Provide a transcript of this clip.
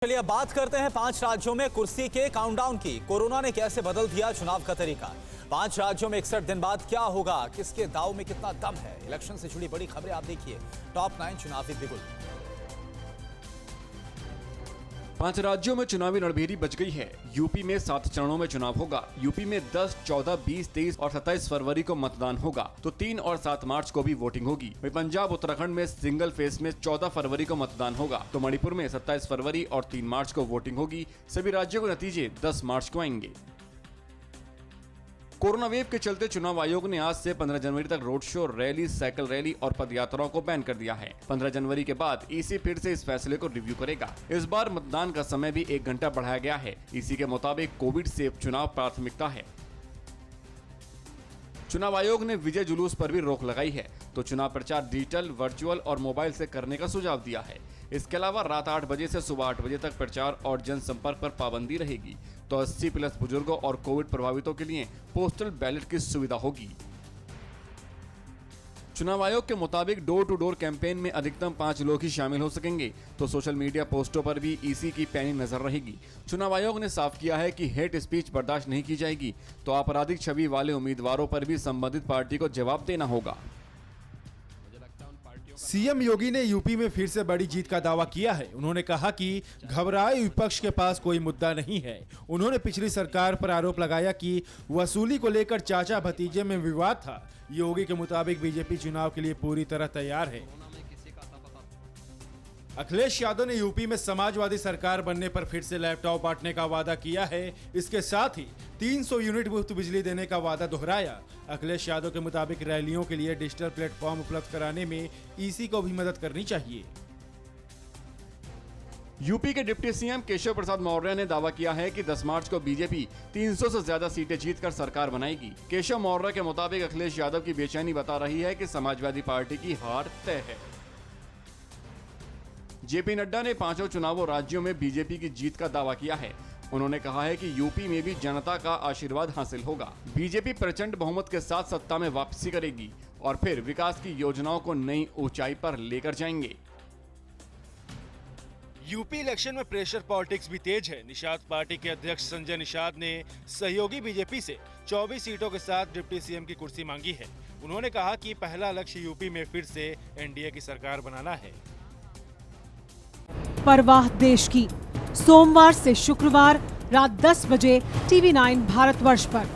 चलिए अब बात करते हैं 5 राज्यों में कुर्सी के काउंटडाउन की। कोरोना ने कैसे बदल दिया चुनाव का तरीका। 5 राज्यों में 61 दिन बाद क्या होगा, किसके दांव में कितना दम है। इलेक्शन से जुड़ी बड़ी खबरें आप देखिए टॉप 9 चुनावी बिगुल। 5 राज्यों में चुनावी रणभेरी बच गई है। यूपी में 7 चरणों में चुनाव होगा। यूपी में 10, 14, 20, 23 और 27 फरवरी को मतदान होगा तो 3 और 7 मार्च को भी वोटिंग होगी। वहीं पंजाब उत्तराखंड में सिंगल फेज में 14 फरवरी को मतदान होगा तो मणिपुर में 27 फरवरी और 3 मार्च को वोटिंग होगी। सभी राज्यों के नतीजे 10 मार्च को आएंगे। कोरोना वेव के चलते चुनाव आयोग ने आज से 15 जनवरी तक road show, rally, cycle rally और पदयात्राओं को बैन कर दिया है। 15 जनवरी के बाद ईसी फिर से इस फैसले को रिव्यू करेगा। इस बार मतदान का समय भी 1 घंटा बढ़ाया गया है। ईसी के मुताबिक कोविड सेफ चुनाव प्राथमिकता है। चुनाव आयोग ने विजय जुलूस पर भी रोक लगाई है तो चुनाव प्रचार डिजिटल, वर्चुअल और मोबाइल से करने का सुझाव दिया है। इसके अलावा रात 8 बजे से सुबह 8 बजे तक प्रचार और जनसंपर्क पर पाबंदी रहेगी तो 80+ बुजुर्गों और कोविड प्रभावितों के लिए पोस्टल बैलेट की सुविधा होगी। चुनाव आयोग के मुताबिक डोर टू डोर कैंपेन में अधिकतम 5 लोग ही शामिल हो सकेंगे तो सोशल मीडिया पोस्टों पर भी ईसी की पैनी नजर रहेगी। चुनाव आयोग ने साफ किया है कि हेट स्पीच बर्दाश्त नहीं की जाएगी तो आपराधिक छवि वाले उम्मीदवारों पर भी संबंधित पार्टी को जवाब देना होगा। सीएम योगी ने यूपी में फिर से बड़ी जीत का दावा किया है। उन्होंने कहा कि घबराए विपक्ष के पास कोई मुद्दा नहीं है। उन्होंने पिछली सरकार पर आरोप लगाया कि वसूली को लेकर चाचा भतीजे में विवाद था। योगी के मुताबिक बीजेपी चुनाव के लिए पूरी तरह तैयार है। अखिलेश यादव ने यूपी में समाजवादी सरकार बनने पर फिर से लैपटॉप बांटने का वादा किया है। इसके साथ ही 300 यूनिट मुफ्त बिजली देने का वादा दोहराया। अखिलेश यादव के मुताबिक रैलियों के लिए डिजिटल प्लेटफॉर्म उपलब्ध कराने में ईसी को भी मदद करनी चाहिए। यूपी के डिप्टी सीएम केशव प्रसाद मौर्य ने दावा किया है कि 10 मार्च को बीजेपी 300 से ज्यादा सीटें जीतकर सरकार बनाएगी। केशव मौर्य के मुताबिक अखिलेश यादव की बेचैनी बता रही है कि समाजवादी पार्टी की हार तय है। जेपी नड्डा ने 5 चुनावों राज्यों में बीजेपी की जीत का दावा किया है। उन्होंने कहा है कि यूपी में भी जनता का आशीर्वाद हासिल होगा। बीजेपी प्रचंड बहुमत के साथ सत्ता में वापसी करेगी और फिर विकास की योजनाओं को नई ऊंचाई पर लेकर जाएंगे। यूपी इलेक्शन में प्रेशर पॉलिटिक्स भी तेज है। निषाद पार्टी के अध्यक्ष संजय निषाद ने सहयोगी बीजेपी से 24 सीटों के साथ डिप्टी सीएम की कुर्सी मांगी है। उन्होंने कहा कि पहला लक्ष्य यूपी में फिर से एनडीए की सरकार बनाना है। परवाह देश की, सोमवार से शुक्रवार रात 10 बजे TV9 भारतवर्ष पर।